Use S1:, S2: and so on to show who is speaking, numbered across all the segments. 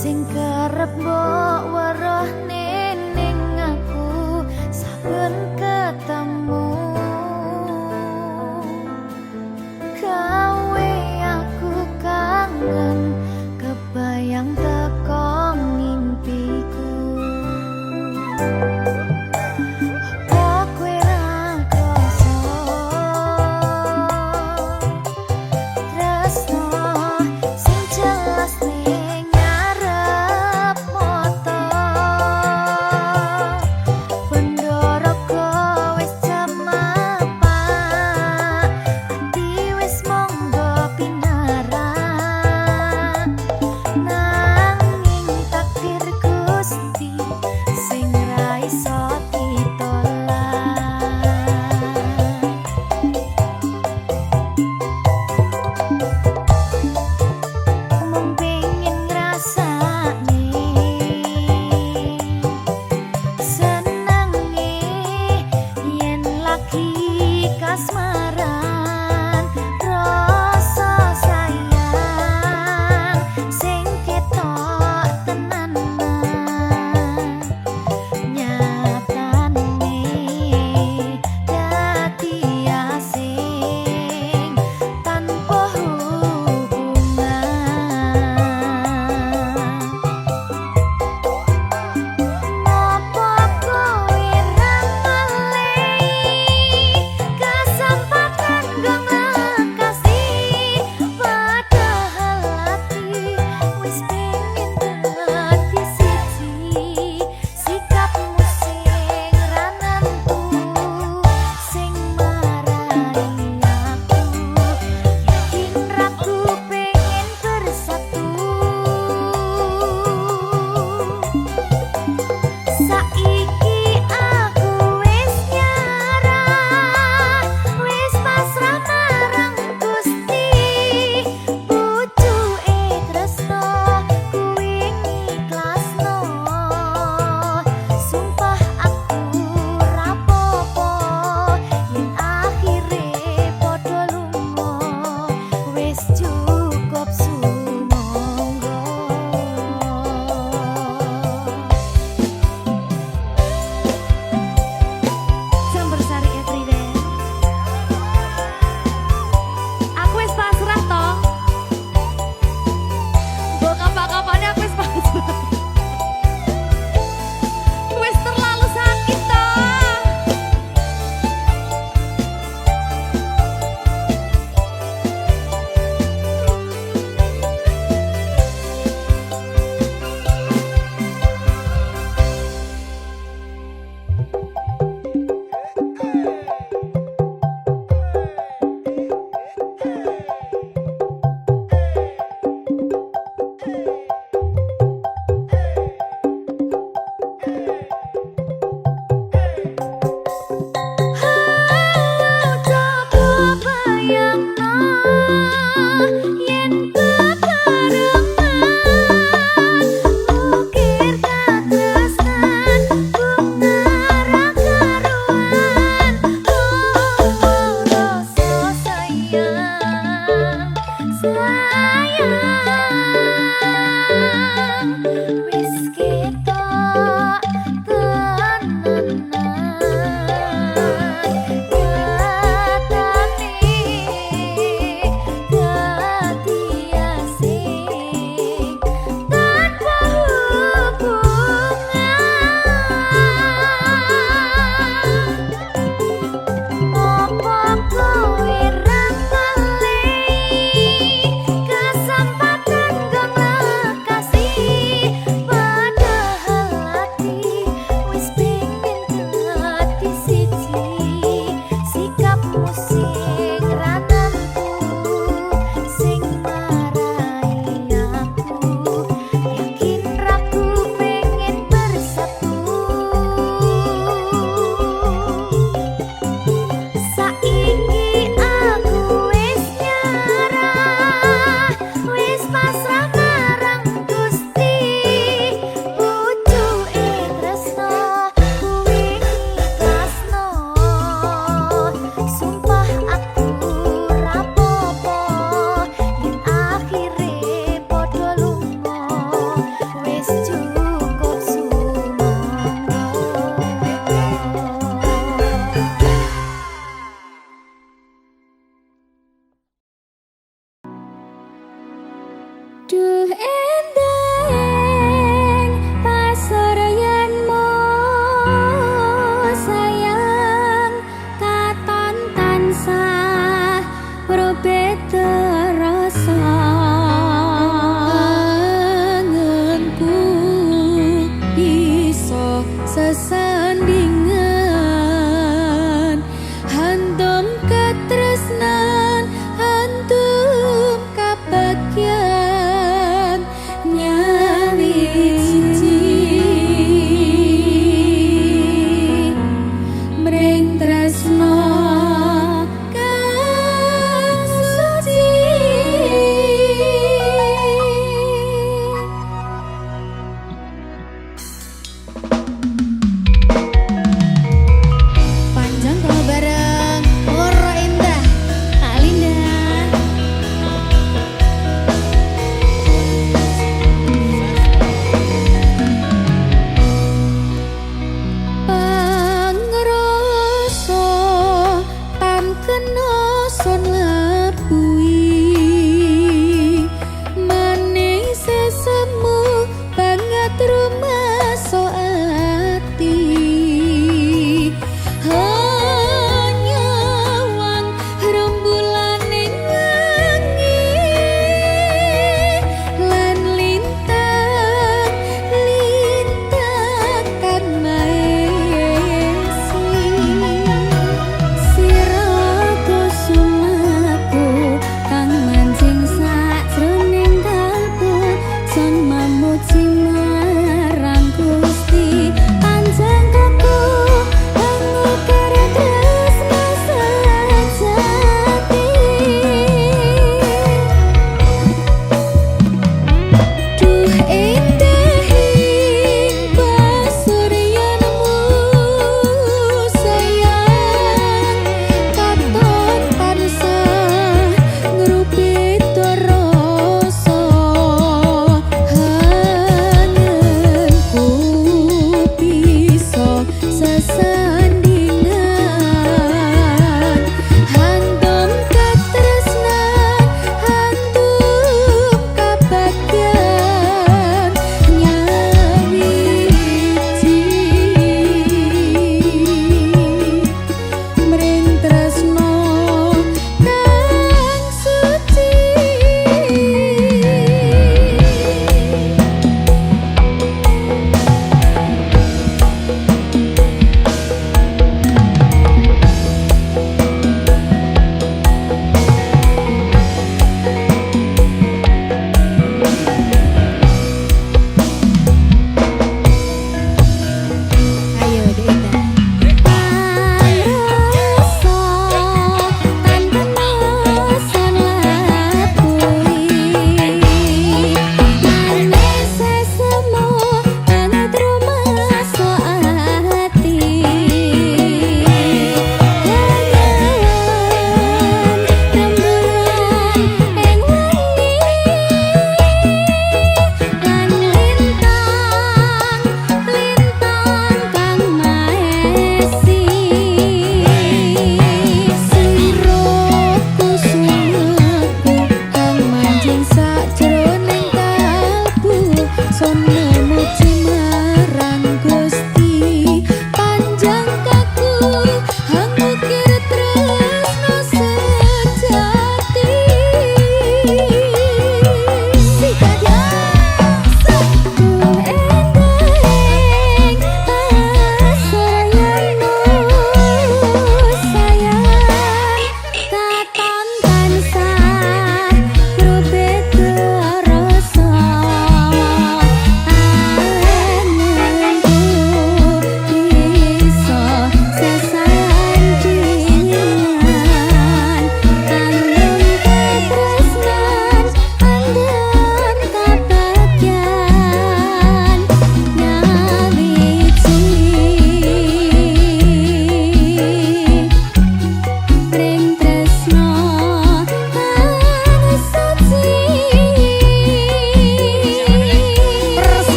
S1: Sing kerep mbok weruhne ning aku saben ketemu gawe aku kangen kebayang teko mimpiku. Tresno sing jelas ning ngarep mata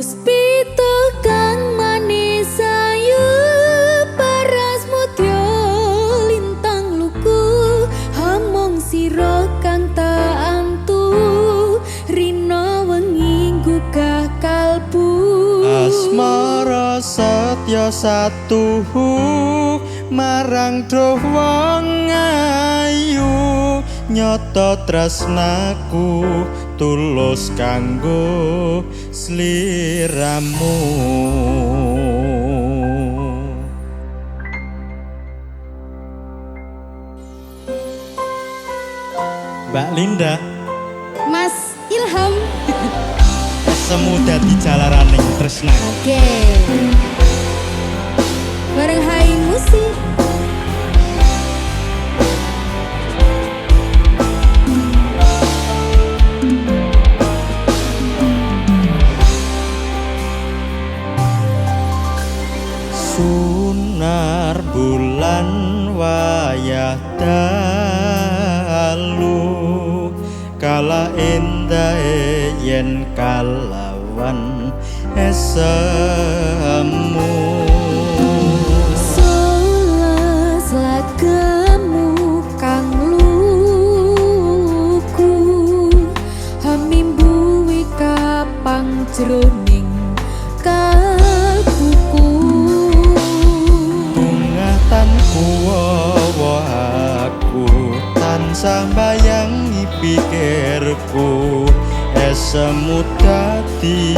S1: Puspita kang manis ayu, paras mutya lintang luku, hamong sira kang tak antu, rina wengi gugah kalbu.
S2: Asmara setya satuhu marang doh wong ayu, nyata tresnaku tulus kanggo sliramu. Mbak Linda,
S1: Mas Ilham.
S2: semu dadi jalaraning tresna.
S1: Oke. Bareng Hai Musik.
S2: Sunar bulan wayah dalu, kala endah yen kalawan esemu.
S1: Solas lagamu kang luku, hamimbuwi kapang jroning kalbuku.
S2: Tanku wawa aku tansah bayangi pikirku, esemu dadi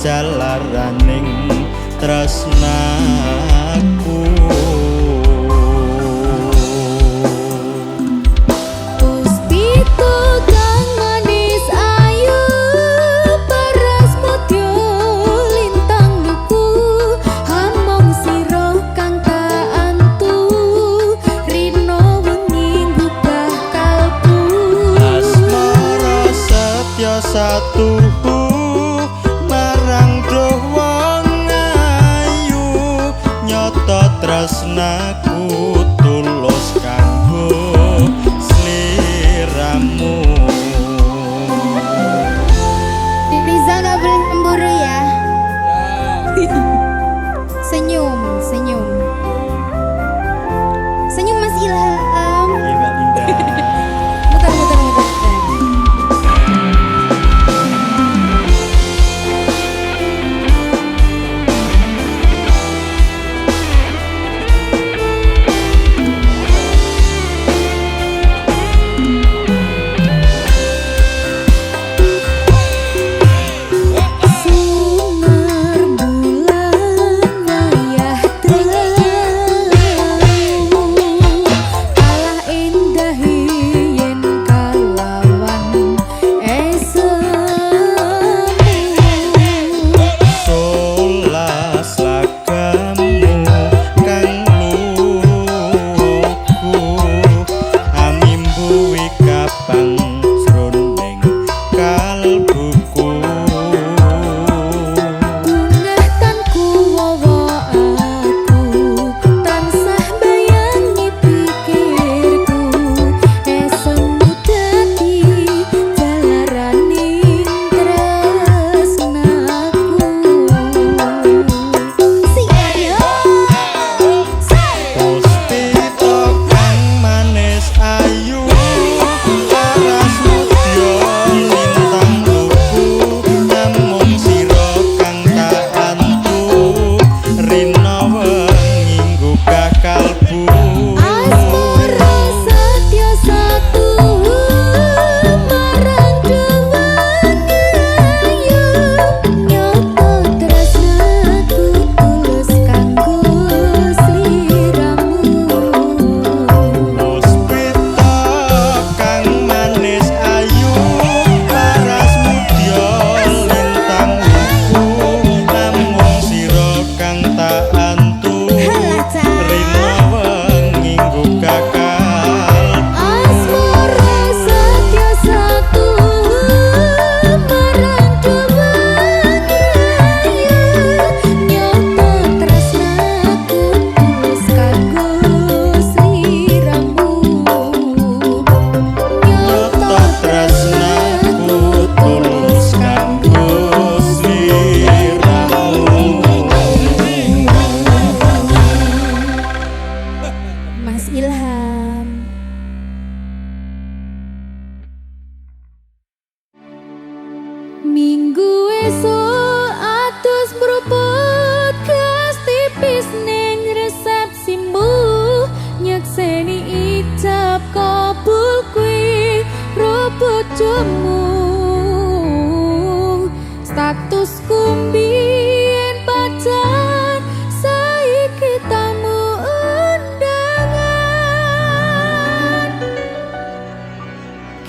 S2: jalaraning tresnaku.
S1: Puspita kang manis ayu, paras mutya lintang luku, hamong sira kang
S2: satuhu marang doh wong ayu, nyata tresnaku tulus kanggo sliramu.
S1: Rizal gak boleh cemburu ya. Senyum, senyum. Senyum Mas Ilham.
S2: Iya Mbak Linda.
S1: Muter, muter, muter.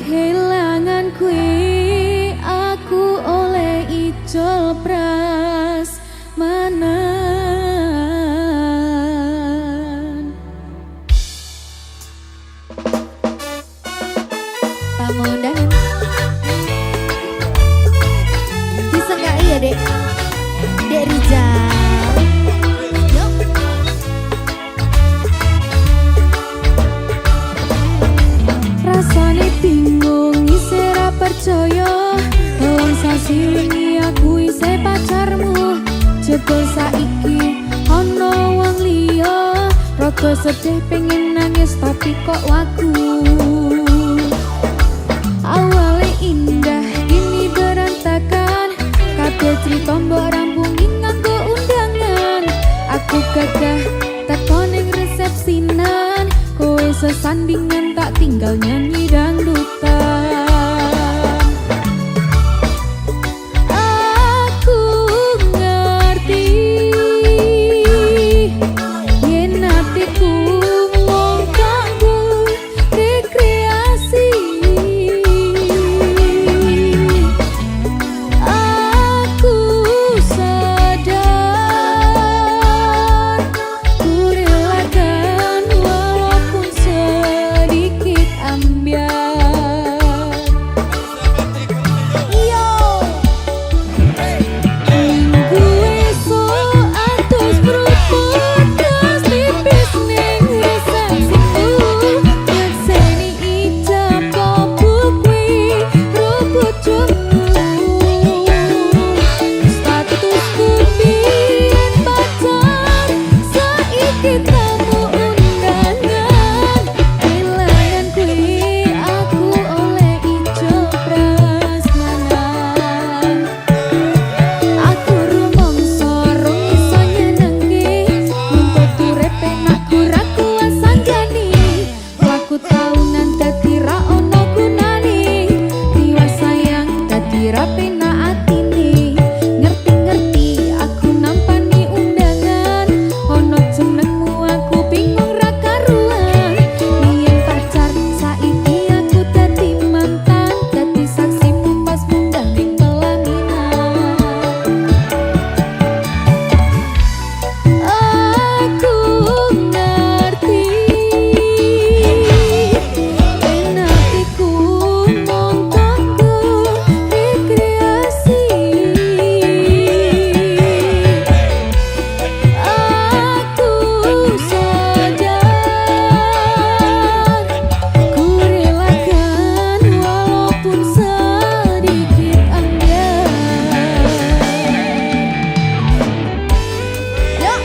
S1: kehilangan kue, aku oleh icol prasmanan. Tamu undangan bisa nggak iya dek Rizal. Yuk. Rasane bingung isih ra percaya, wong sasi wingi aku isih pacarmu. Jebul saiki ana wong liya, rada sedih pengen nangis tapi kok wagu. Awale indah kini berantakan, kabeh crita mbok rampungi nganggo undangan. Aku gagah teko ning resepsinan, kowe sesandingan tak tinggal nyanyi dangdutan. Aku ngerti yen atiku mung kanggo rekreasi. Aku sadar ku relakan walaupun sedikit ambiar. Yo, minggu esok atus berputus tipis ning resepsiku. Nyekseni ijab kabul kuwi rebut jomu. Statusku biyen pacar, saiki tamu undangan. Kehilangan kuwi aku oleh icol prasmanan. Aku rumangsa rong iso nyenengi, nuntut urip penak ora kuasa jani. Laku taunan dadi ra ono gunane, tiwas sayang dadi ra penak atine. Ngerti-ngerti aku nampani undangan, ono jenengmu aku bingung ra karuan. Biyen pacar saiki aku dadi mantan, dadi saksimu pas munggah ning pelaminan. Aku ngerti yen atiku mung kanggo rekreasi. Aku sadar ku relakan walaupun sedikit ambiar. Yuk.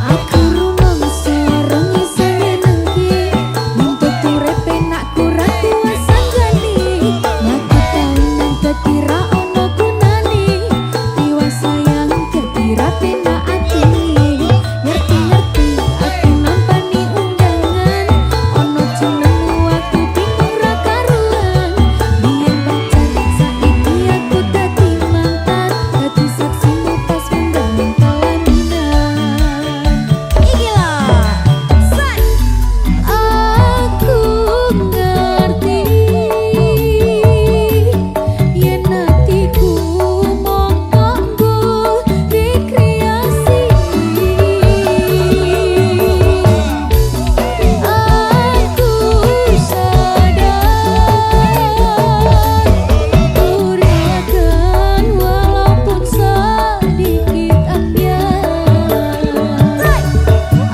S1: Aku rumangsa rong iso nyenengke, nuntut urip penak ora kuasa jani. Laku taunan dadi ra ono gunane, tiwas sayang dadi ra penak atine. Ngerti-ngerti aku nampani undangan, ono jenengmu aku bingung ra karuan. Biyen pacar saiki aku dadi mantan, dadi saksimu pas munggah ning pelaminan. Iki lho, say. Aku ngerti yen atiku mung kanggo rekreasi. Aku sadar ku relakan walaupun sedikit ambiar.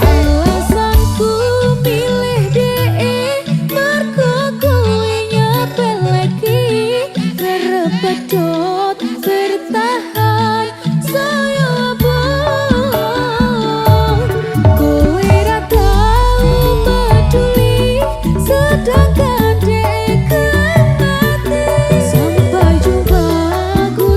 S1: Alasanku milih DE mergo kowe nyepeleki, kerep pedot bertahan saya bohong. Kowe ra tau peduli, sedangkan DE kan mati. Sampai jumpa aku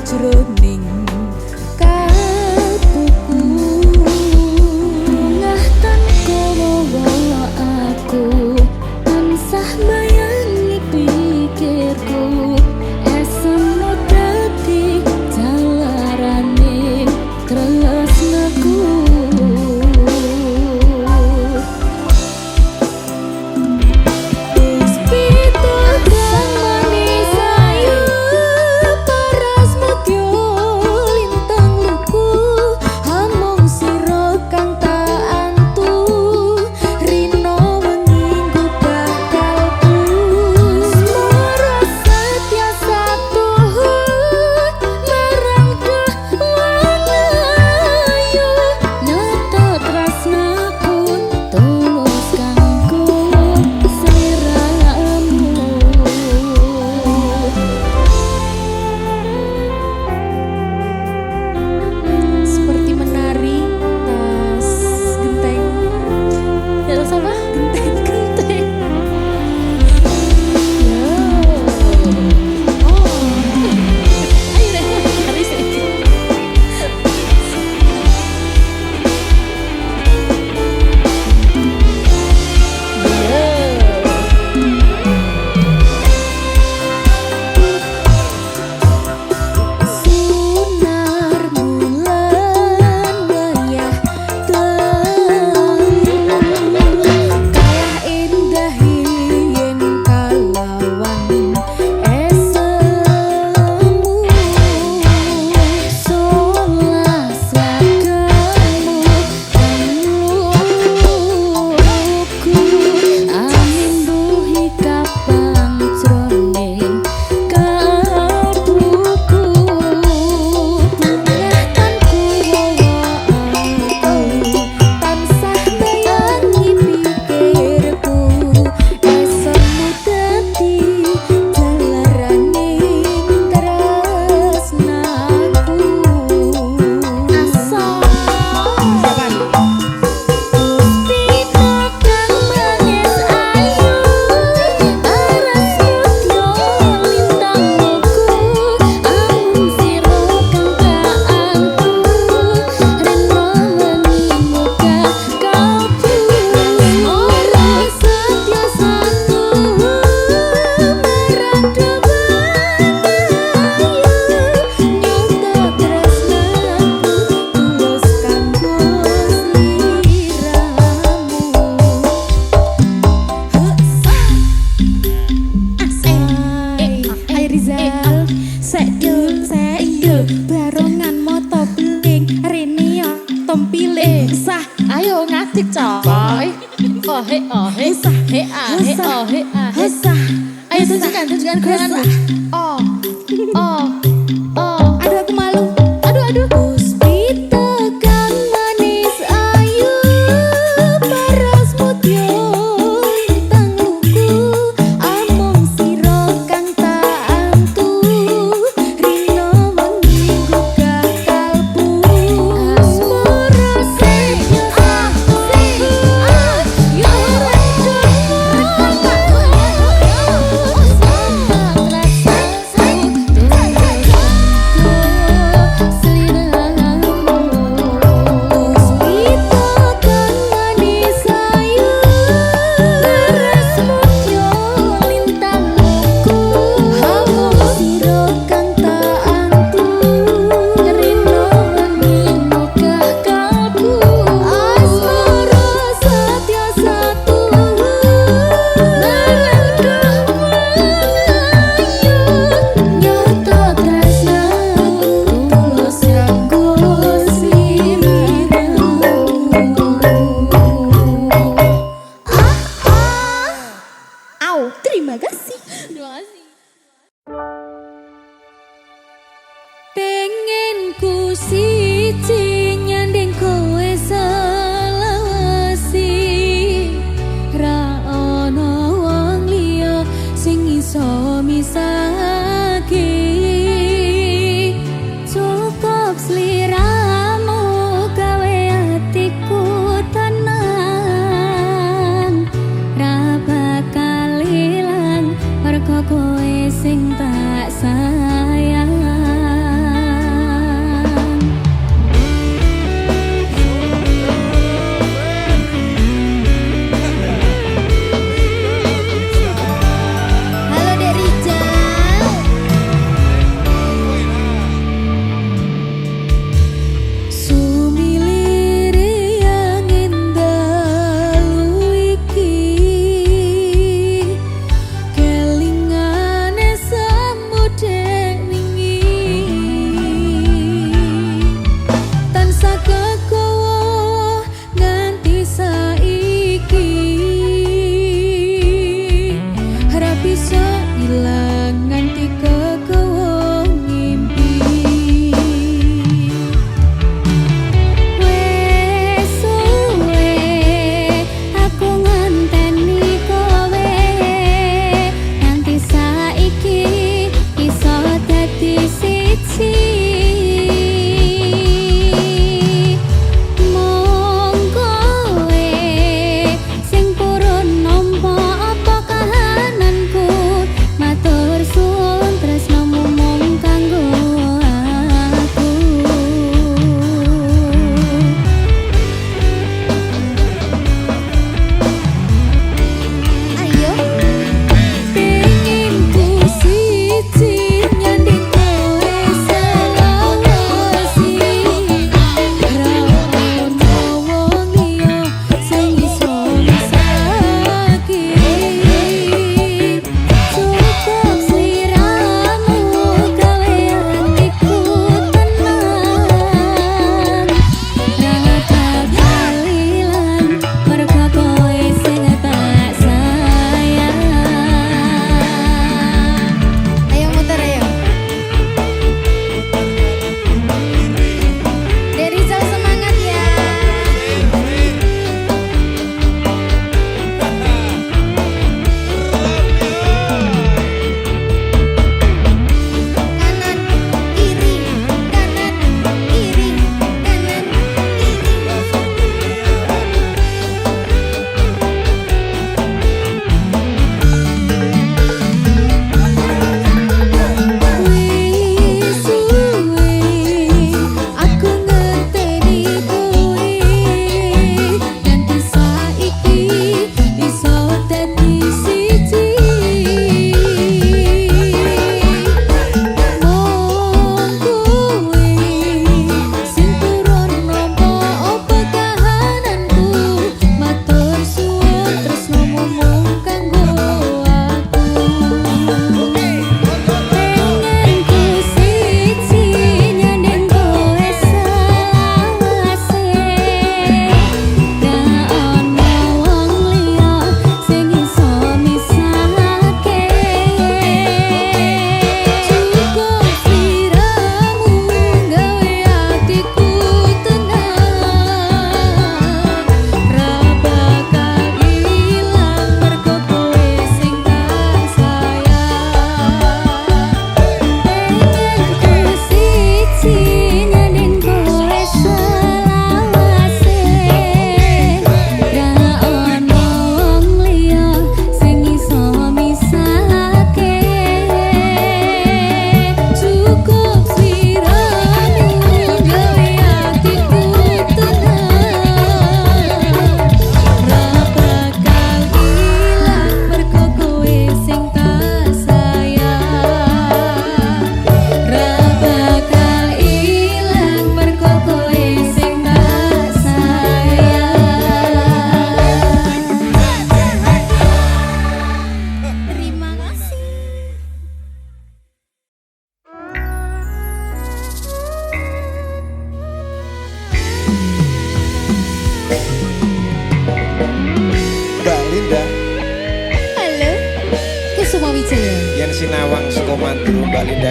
S1: jroning kalbuku ngahtan kowo aku tansah bayangi pikirku esono dadi jalarane tresnaku barongan moto beling rene tompiling sah ayo ngatik coy ohe sah he ohe sah ayo tunjukkan geranganmu oh aduh aku malu aduh puspita kang manis ayu paras mutyo lintang luku among siro kang tak antu rino wengi gugah kalbu asmara setyo yo Terima kasih. Pengen ku siji nyanding kowe selawasi ra ono wong liya sing iso misahake cukup sliramu gawe atiku tenang ra bakal ilang mergo kowe sing tak sayang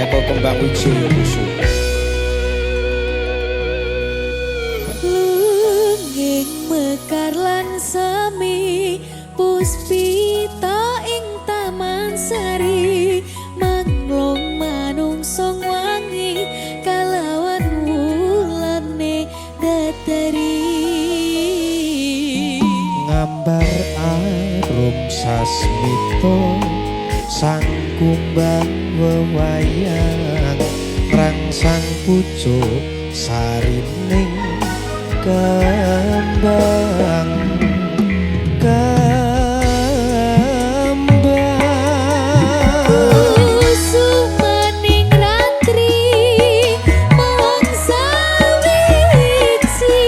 S2: Eko Kembang Wijaya Kusuma.
S1: Lungging mekar lan semi puspita ing taman sari manglong manungsong wangi kalawan wulane datari
S2: Ngambar arum sasmito sang kumbang wewayang rangsang pucuk sarining kembang
S1: Sumaning ratri mangsa wiji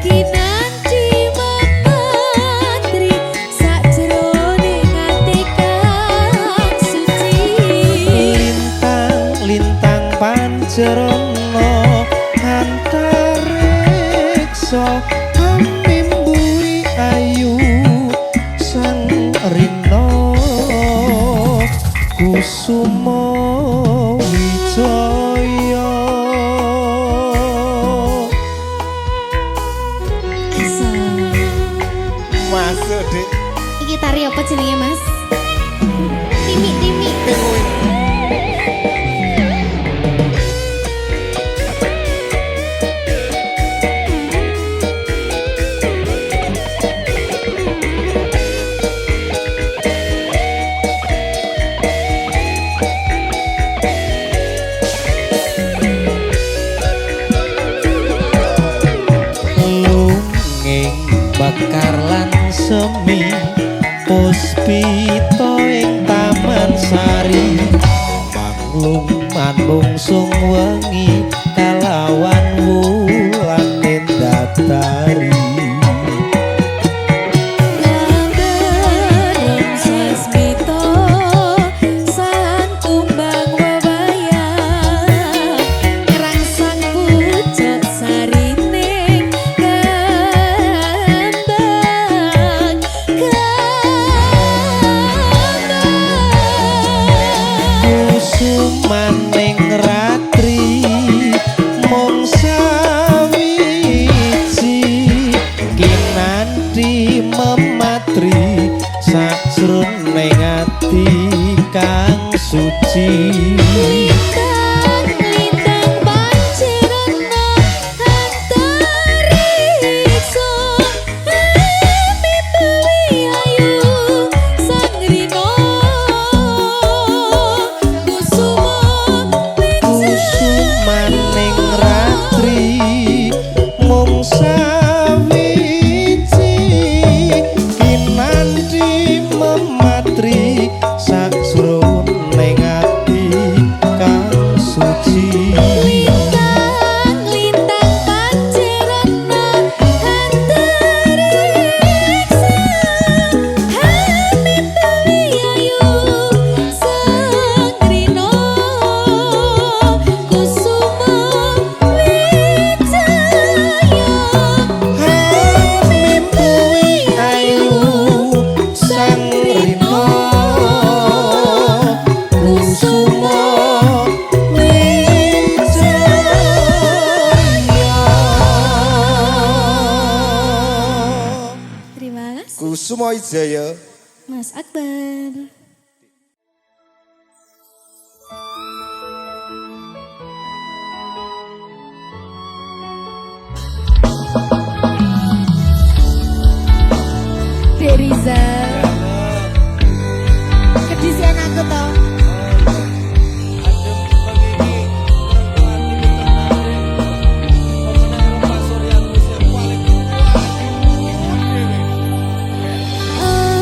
S1: kinanti mematri sakjroning ati kang suci
S2: lintang pancerana antariksa mimbuhi ayu sang rina kusuma wijaya masuk Dik
S1: iki tari apa jenenge Mas? Timi
S2: bakar lan semi puspita ing taman sari manglung manungsung wengi kalawan wulane datari
S1: Gambaran sasmita sang kumbang wewayang rangsang pucuk sarining kembang
S2: kusumaning ratri mung sawiji kinanti mematri sajroning ati kang suci
S1: Lintang pancerana antariksa mimbuhi ayu sang rina
S2: kusumaning ratri mung sawiji kinanti mematri sajroning ati kang suci
S1: Lintang pancerana antariksa mimbuhi ayu sang rina kusuma wijaya
S2: mimpuhi ayu sang rina kusuma wijaya
S1: Terima kasih
S3: Kusuma Wijaya.
S1: Mas Akbar. Dek Riza kedisian aku toh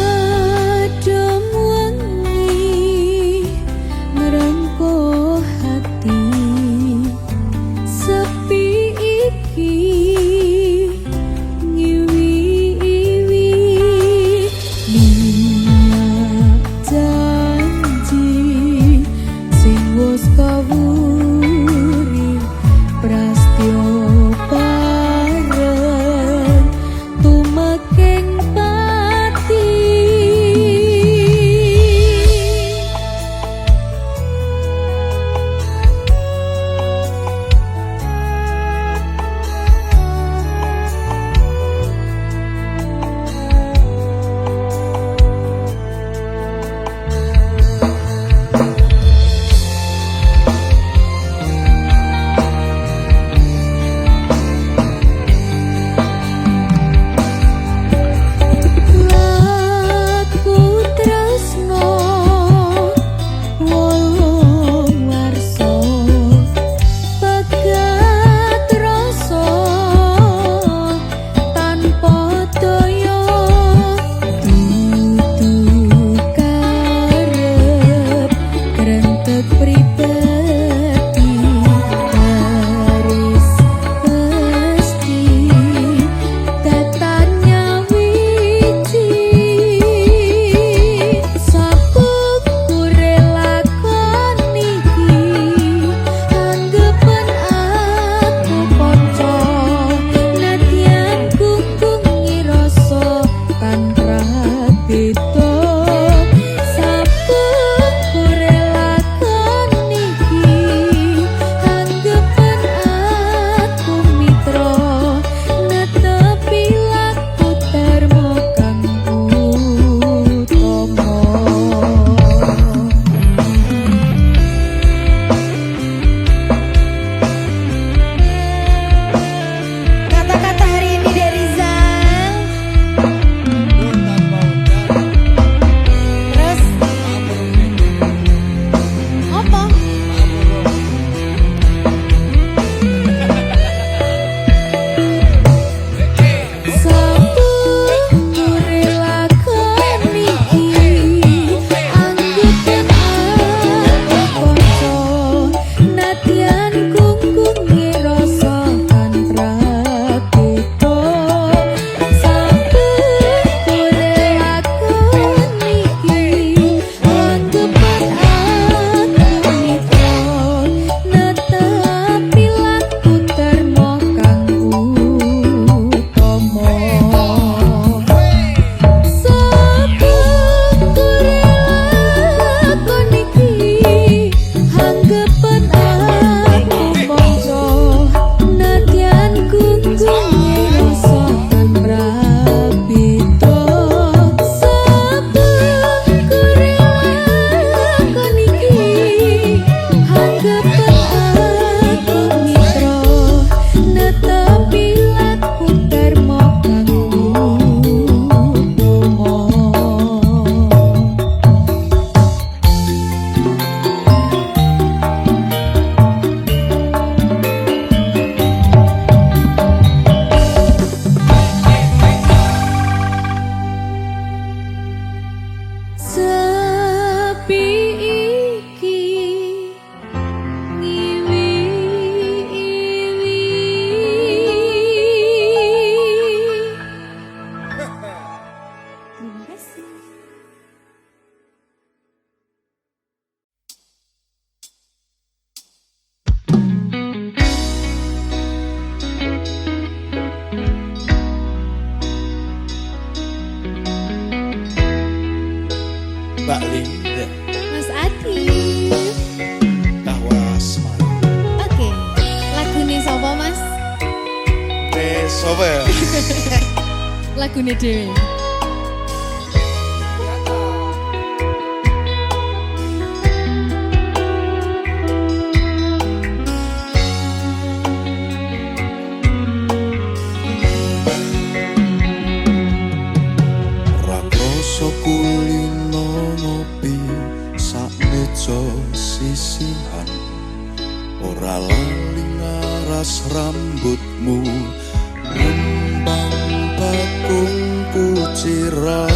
S1: adem wangi ngerempuh hati sepi iki ngiwi-iwi niat janji sing wis kawuri prastyo bareng tumekeng pati
S2: Sopo ya?
S1: Lagune dhewe.
S3: Rakrasa kulino ngopi sak meja sisihan, ora lali ngaras rambutmu ngembang bakung kuciran.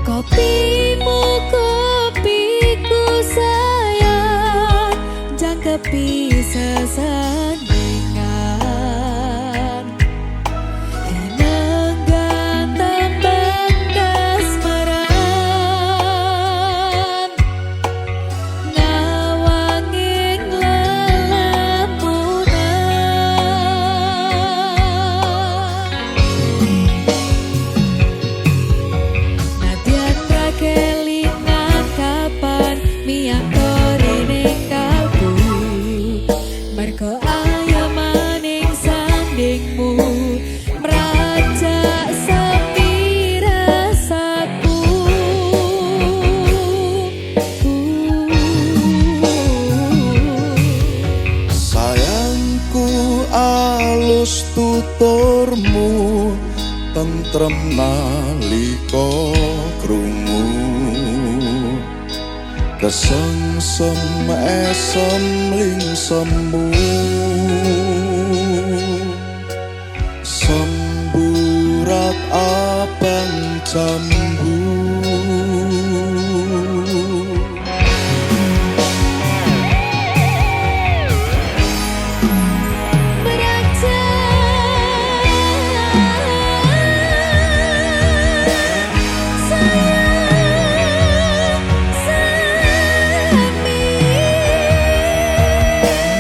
S1: Kopimu kopiku sayang, jangkepi sesandingan. Enenggan tembang kasmaran, ngawanging lelamunan. Nadyan rakelingan kapan miyantori ning kalbu, mergo ayamaning sandingmu merajak sepi rasaku.
S3: Sayangku alus tuturmu, tentrem nalika krungu, kesengsem esem lingsemu, semburat abang jambu.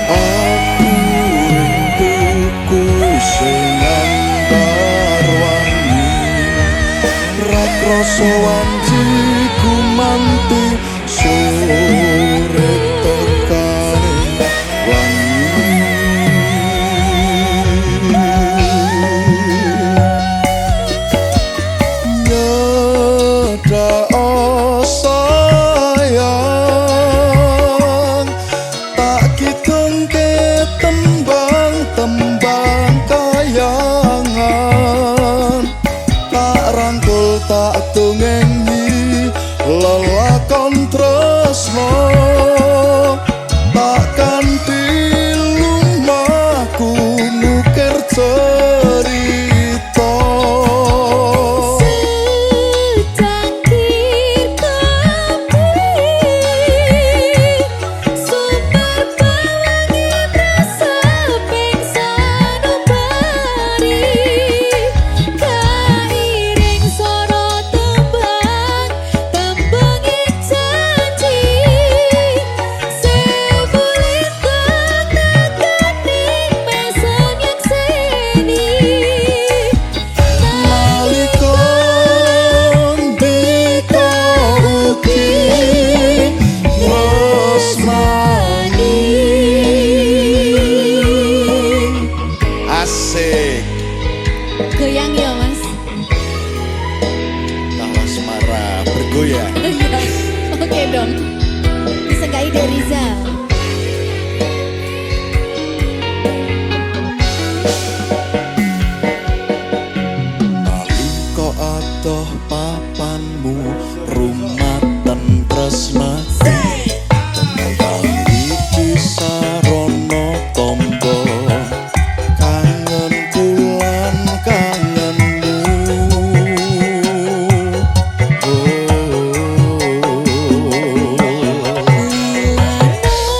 S3: Aku rinduku sing andar wangi, rakrasa wanci gumanti sore tekaning wangi. Nyedhak sayang, tak kidungke tembang-tembang kayangan, tak rangkul tak dongengi lelakon tresno, tak kanthi lumahku nukir cerita.
S1: Secangkir kopi, sumber pawangin rasa pingsan ubari, kairing swara tembang, tembangi janji, sebulir nakaning meson nyekseni.
S3: Nalika ndika ugi tresnani. Asik,
S1: Goyang ya mas.
S3: tawa semara bergoyang.
S1: Oke dong. Disengkai dari Rizal.
S3: Nalika adoh papanmu rumaten tresnati, tangi sarana tombo kangen kulan kangenmu.
S1: Lano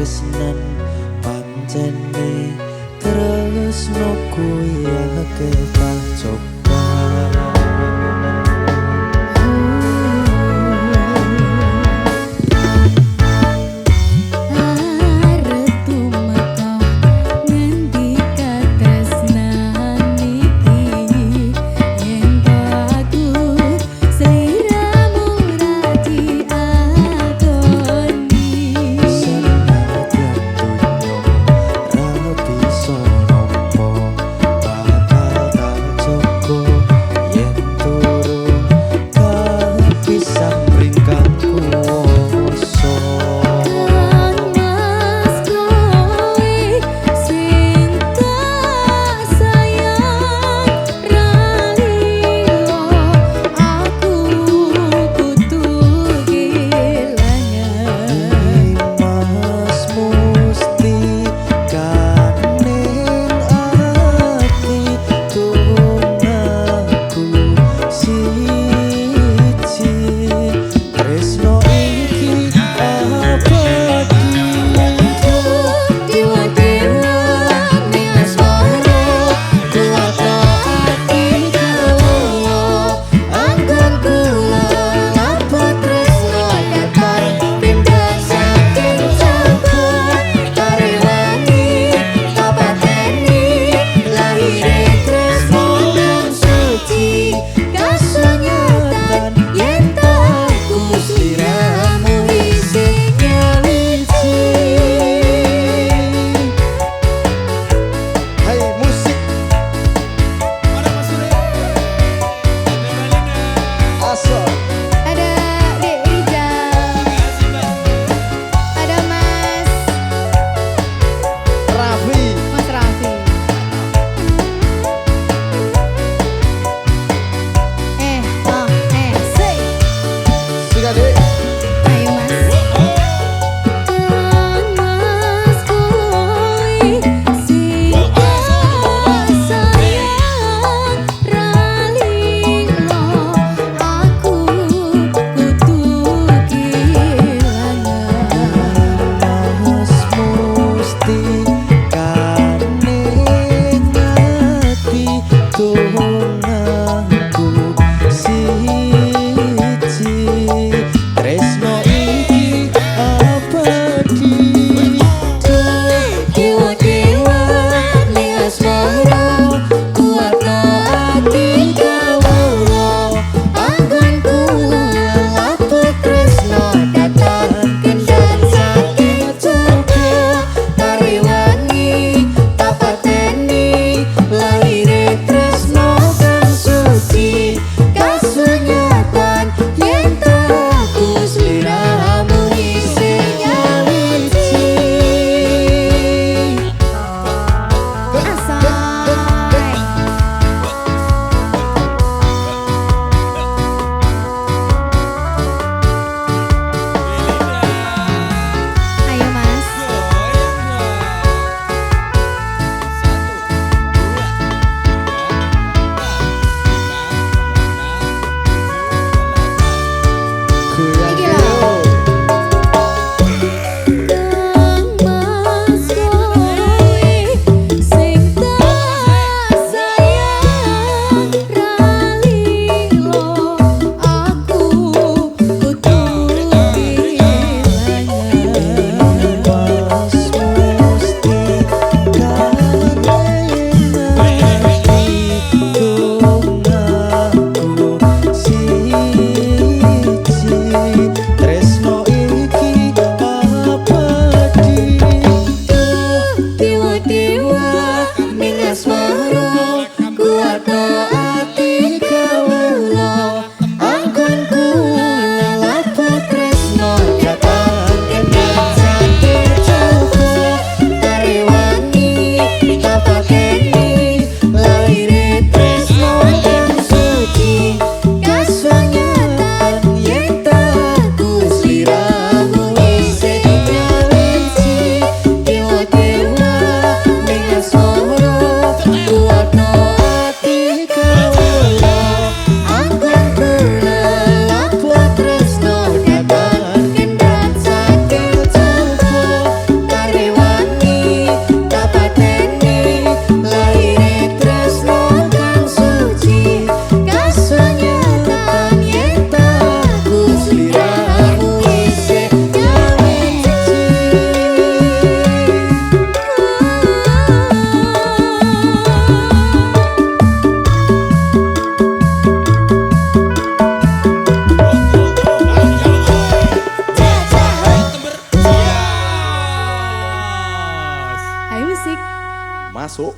S3: tresnan pancene tresno kuwi akeh tak coba.
S2: masuk.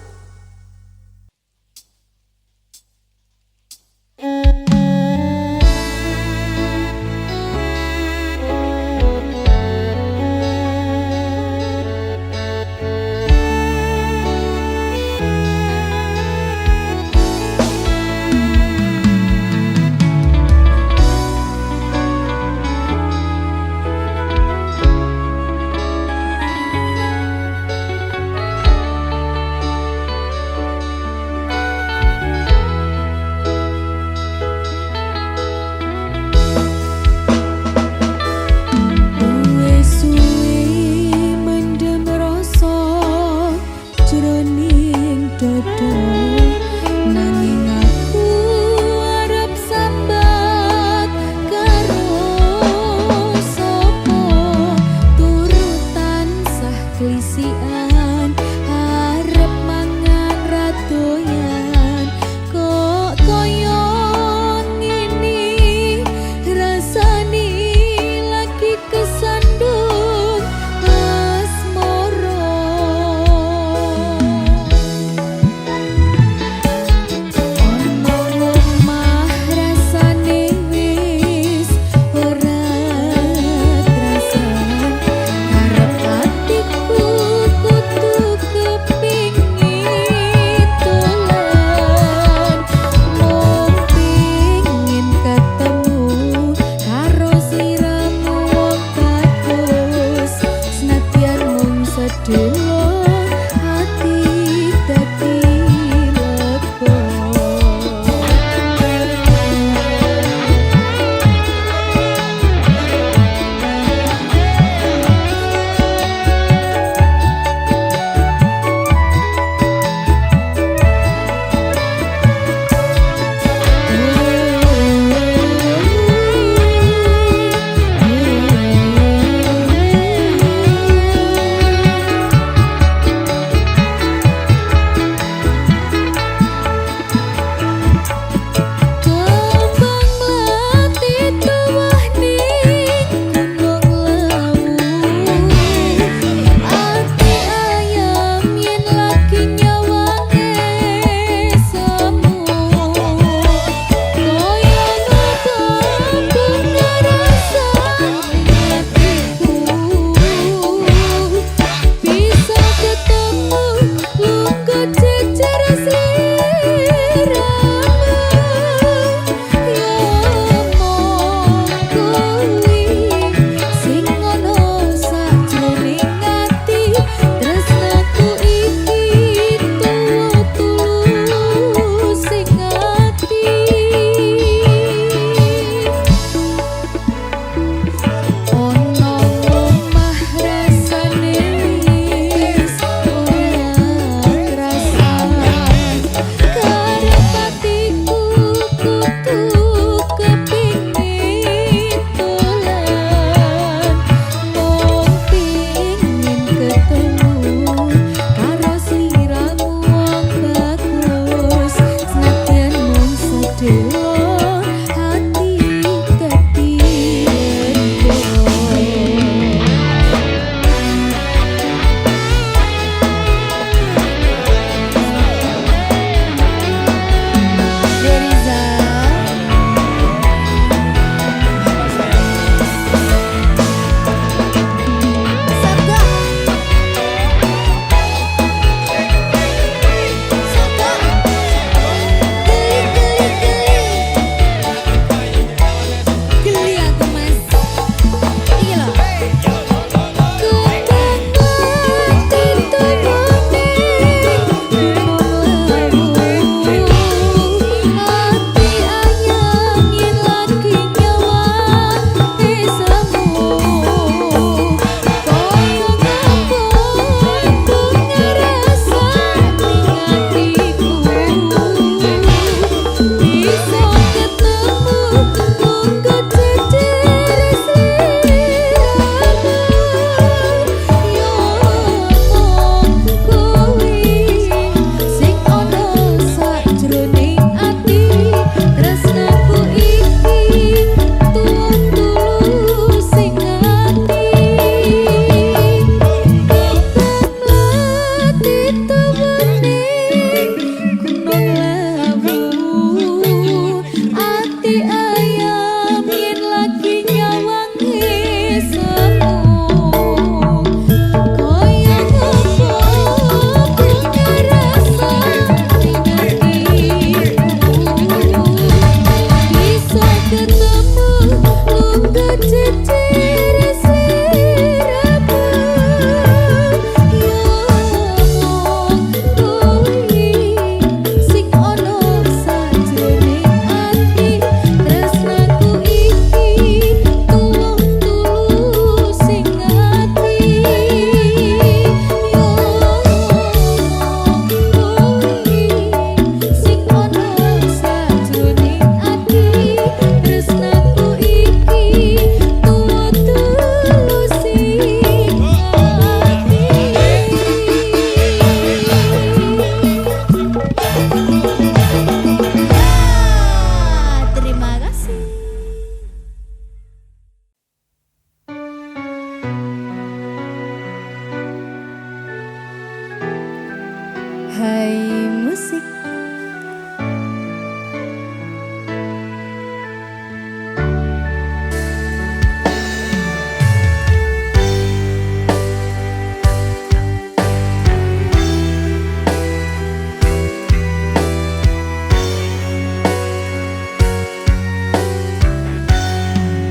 S1: Hai Musik.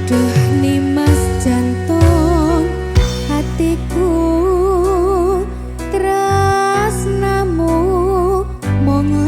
S1: Duh nimas jantung hatiku tresnamu mung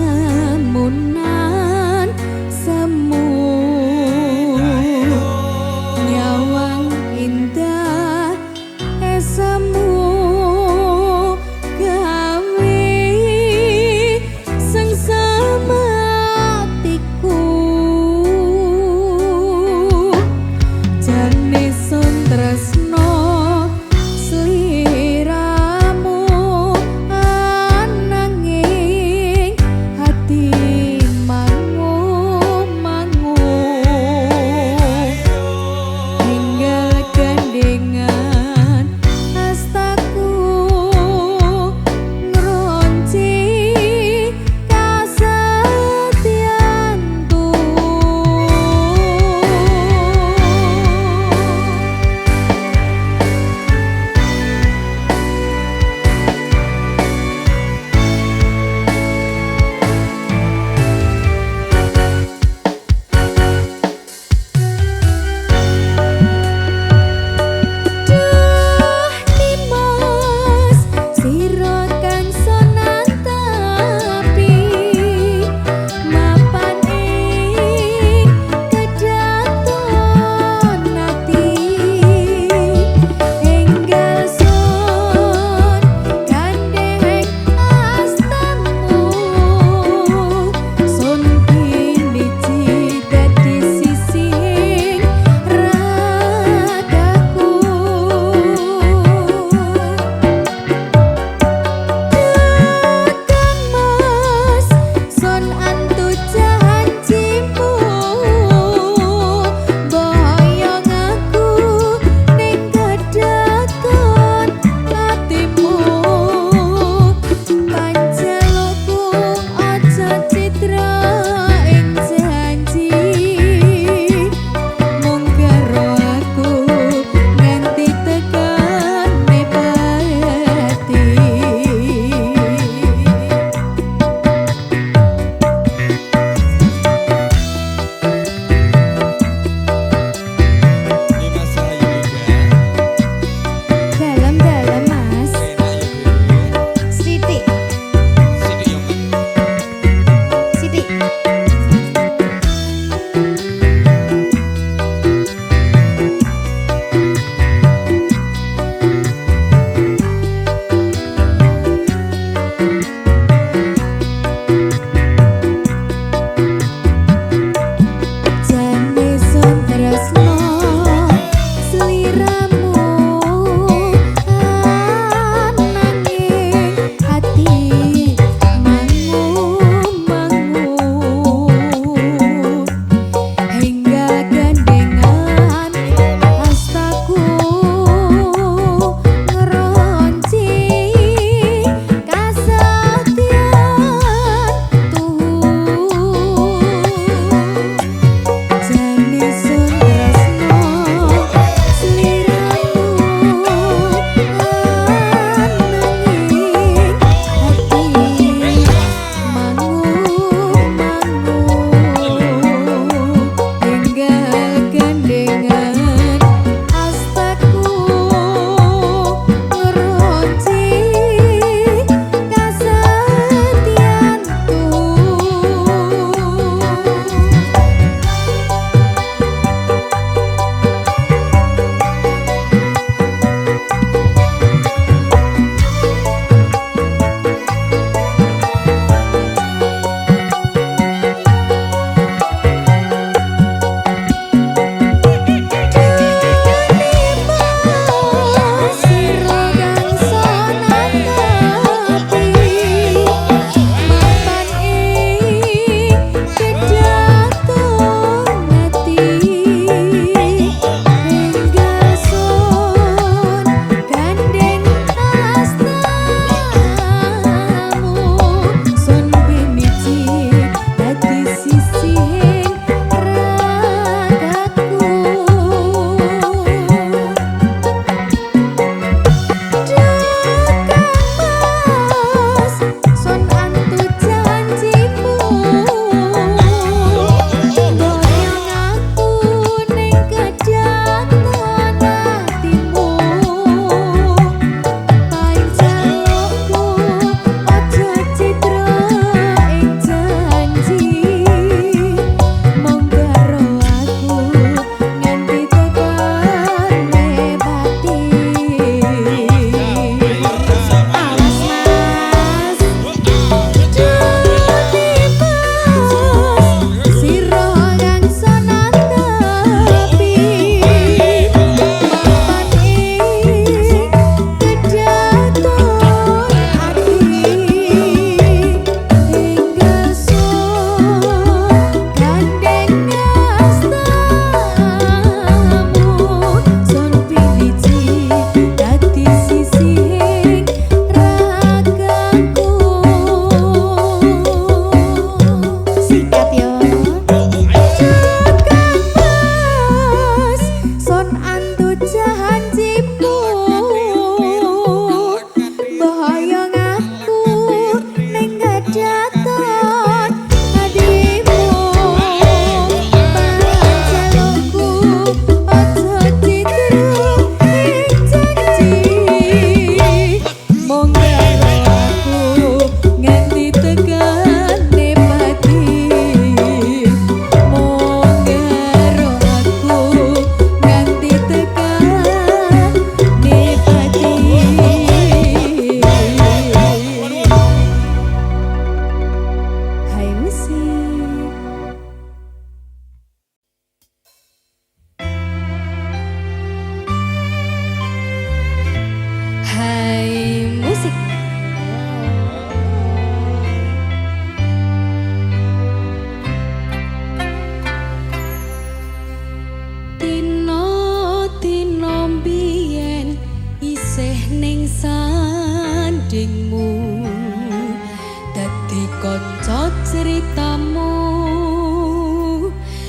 S1: ceritamu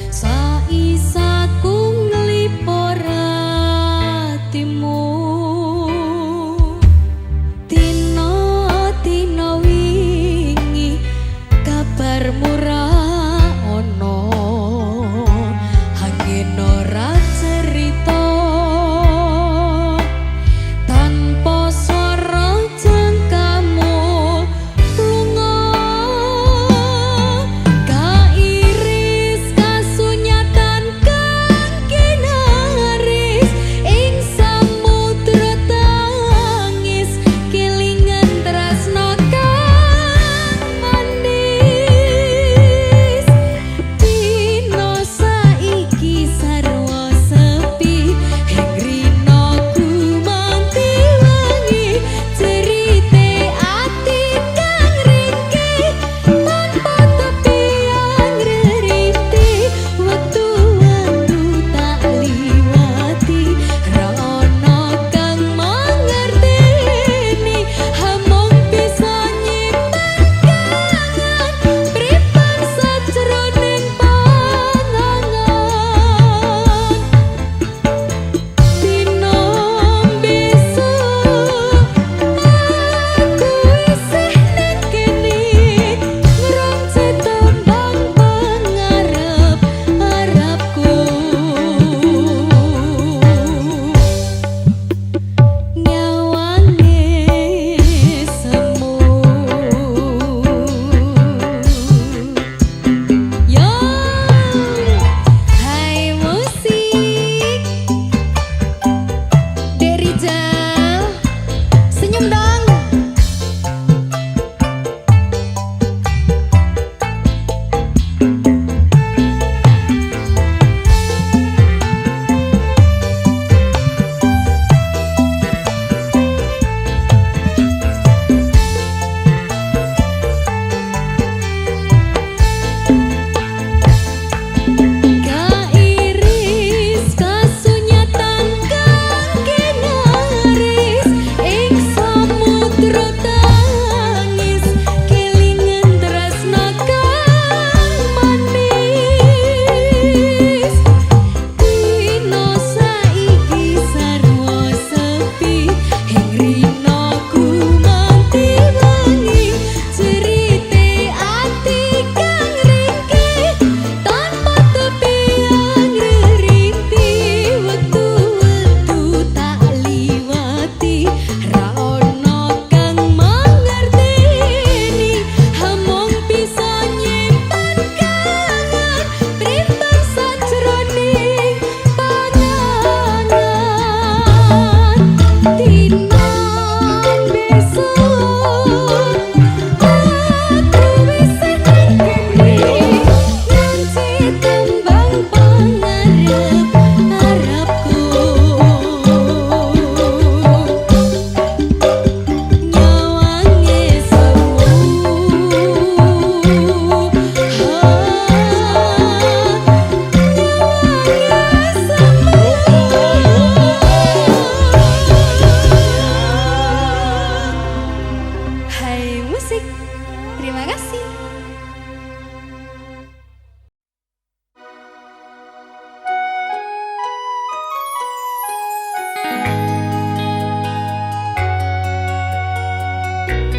S1: saisaku nglipur atimu dina wingi kabarmu ra ono angin ora cerita tanpa swara jengkamu lunga kairis kasunyatan kang kinaris ing samudra tangis kelingan tresno kang manis dino saiki sarwa sepi ing rinoku manti wangi cerite ati kang ringke tanpa tepi yang reriti wektu-wektu tak liwati ra ono kang mangerteni hamong bisa nyimpen kangen pripan sajroning pangangan dino besok aku isih ning kene ngrongce tembang pangarep-arepku nyawane semu yo hai musik Derijal senyum dong kairis kasunyatan kang kinaris ing samudra tangis kelingan tresno kang manis dino saiki sarwa sepi ing rinoku manti wangi cerite ati kang ringke tanpa tepi yang reriti wektu-wektu tak liwati ra ono kang mangerteni hamong bisa nyimpen kangen pripan sajroning pangangan dina besok aku isih ning kene nganti tembang pangarep-arepku nyawange semu hai musik terima kasih.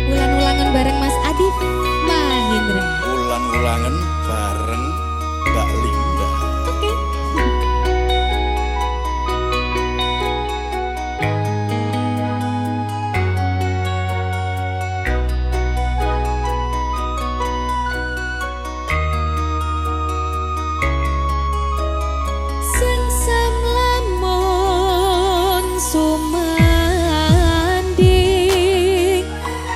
S1: Ulang-ulangan bareng Mas Adif Mahendra.
S2: Ulang-ulangan bareng Mbak Linda.
S1: Oke. Sengsam lamun sumanding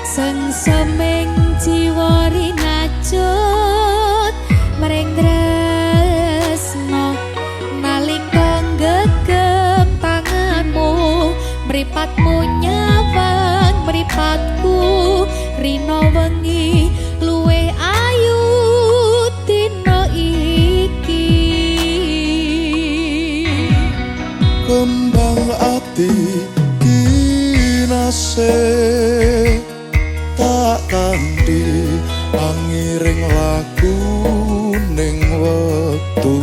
S1: sengseming jiwa rinacut mring tresno nalika gegem tanganmu mripatmu nyawang mripatku rino wengi luwe ayu dina iki
S2: Kembang ati kinase tak kandi angin ngiring lagu ning wektu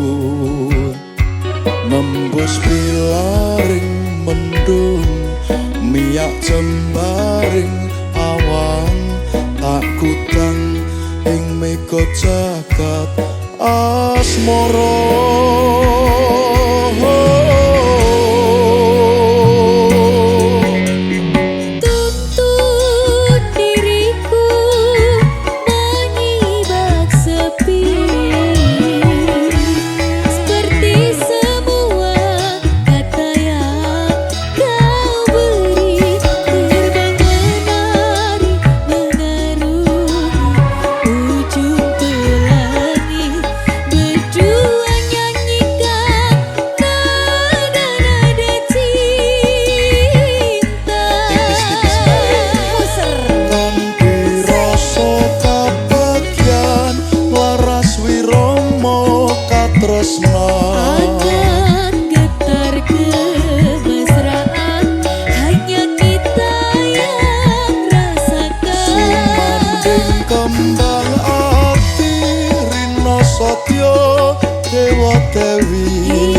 S2: nembus pilaring mendung miyak jembaring awan tak kutang ing mega jagat asmara.
S1: Akan getar kemesraan hanya kita yang rasakan.
S2: Sumanding kembang ati Rina Satya Dewa Dewi